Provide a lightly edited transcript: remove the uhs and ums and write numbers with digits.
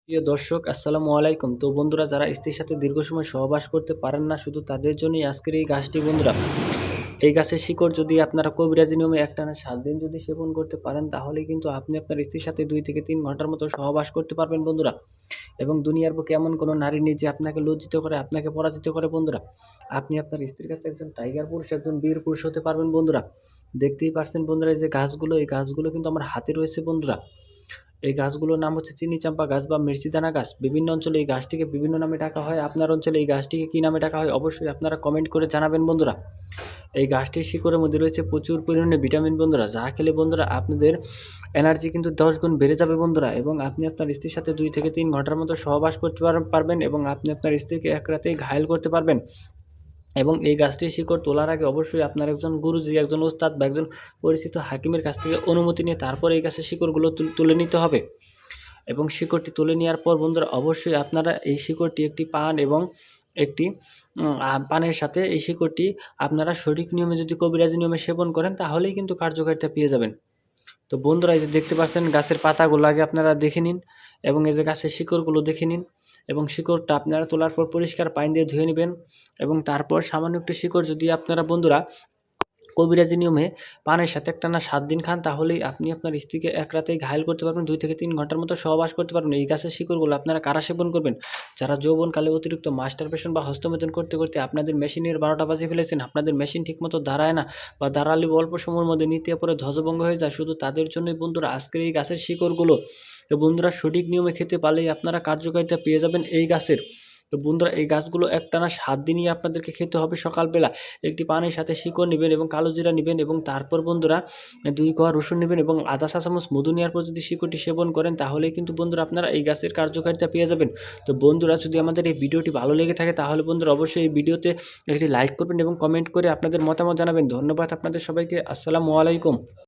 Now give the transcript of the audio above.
প্রিয় দর্শক, আসসালামু আলাইকুম। তো বন্ধুরা, যারা স্ত্রীর সাথে দীর্ঘ সময় সহবাস করতে পারেন না, শুধু তাদের জন্যই আজকের এই গাছটি বন্ধুরা। এই গাছের শিকড় যদি আপনারা কবিরাজি নিয়মে একটানা ৭ দিন যদি সেবন করতে পারেন, তাহলেই কিন্তু আপনি আপনার স্ত্রীর সাথে ২ থেকে ৩ ঘন্টার মতো সহবাস করতে পারবেন বন্ধুরা। এবং দুনিয়ার বুকে এমন কোনো নারী নেই যে আপনাকে লজ্জিত করে, আপনাকে পরাজিত করে বন্ধুরা। আপনি আপনার স্ত্রীর কাছে একজন টাইগার পুরুষ, একজন বীর পুরুষ হতে পারবেন বন্ধুরা। দেখতেই পারছেন বন্ধুরা, এই যে গাছগুলো, এই গাছগুলো কিন্তু আমার হাতে রয়েছে বন্ধুরা। এই গাছগুলোর নাম হচ্ছে চিনি চাম্পা গাছ বা মির্চিদানা গাছ। বিভিন্ন অঞ্চলে এই গাছটিকে বিভিন্ন নামে ডাকা হয়। আপনার অঞ্চলে এই গাছটিকে কী নামে ডাকা হয় অবশ্যই আপনারা কমেন্ট করে জানাবেন বন্ধুরা। এই গাছটির শিকড়ের মধ্যে রয়েছে প্রচুর পরিমাণে ভিটামিন বন্ধুরা, যা খেলে বন্ধুরা আপনাদের এনার্জি কিন্তু ১০ গুণ বেড়ে যাবে বন্ধুরা। এবং আপনি আপনার স্ত্রীর সাথে ২ থেকে ৩ ঘন্টার মতো সহবাস করতে পারবেন এবং আপনি আপনার স্ত্রীকে এক রাতেই ঘায়েল করতে পারবেন। এবং এই গাছটির শিকড় তোলার আগে অবশ্যই আপনার একজন গুরুজি, একজন ওস্তাদ বা একজন পরিচিত হাকিমের কাছ থেকে অনুমতি নিয়ে তারপর এই গাছের শিকড়গুলো তুলে নিতে হবে। এবং শিকড়টি তুলে নেওয়ার পর বন্ধুরা, অবশ্যই আপনারা এই শিকড়টি একটি পান এবং একটি পানের সাথে এই শিকড়টি আপনারা সঠিক নিয়মে যদি কবিরাজি নিয়মে সেবন করেন, তাহলেই কিন্তু কার্যকারিতা পেয়ে যাবেন। তো বন্ধুরা, এই যে দেখতে পাচ্ছেন গাছের পাতাগুলো আগে আপনারা দেখে নিন এবং এই যে গাছের শিকড়গুলো দেখে নিন। এবং শিকড়টা আপনারা তোলার পর পরিষ্কার পানি দিয়ে ধুয়ে নেবেন। এবং তারপর সামান্য একটু শিকড় যদি আপনারা বন্ধুরা কবিরাজি নিয়মে পানের সাথে একটানা ৭ দিন খান, তাহলেই আপনি আপনার স্ত্রীকে এক রাতেই ঘায়েল করতে পারবেন, ২ থেকে ৩ ঘন্টার মতো সহবাস করতে পারবেন। এই গাছের শিকড়গুলো আপনারা কারা সেবন করবেন? যারা যৌবনকালে অতিরিক্ত মাস্টারবেশন বা হস্তমৈথুন করতে করতে আপনাদের মেশিনের ১২টা বাজিয়ে ফেলেছেন, আপনাদের মেশিন ঠিকমতো দাঁড়ায় না বা দাঁড়ালেও অল্প সময়ের মধ্যে নিতে পরে ধ্বজভঙ্গ হয়ে যায়, শুধু তাদের জন্যই বন্ধুরা আজকের এই গাছের শিকড়গুলো। তো বন্ধুরা, সঠিক নিয়মে খেতে পারলেই আপনারা কার্যকারিতা পেয়ে যাবেন এই গাছের। তো বন্ধুরা, এই গাছগুলো একটানা ৭ দিনই আপনাদেরকে খেতে হবে। সকালবেলা একটি পানির সাথে শিকড় নেবেন এবং কালো জিরা নেবেন এবং তারপর বন্ধুরা ২ কোয়া রসুন নেবেন এবং আধা চা চামচ মধু নেওয়ার পর যদি শিকড়টি সেবন করেন, তাহলেই কিন্তু বন্ধুরা আপনারা এই গাছের কার্যকারিতা পেয়ে যাবেন। তো বন্ধুরা, যদি আমাদের এই ভিডিওটি ভালো লেগে থাকে, তাহলে বন্ধুরা অবশ্যই এই ভিডিওতে একটি লাইক করবেন এবং কমেন্ট করে আপনাদের মতামত জানাবেন। ধন্যবাদ আপনাদের সবাইকে। আসসালামু আলাইকুম।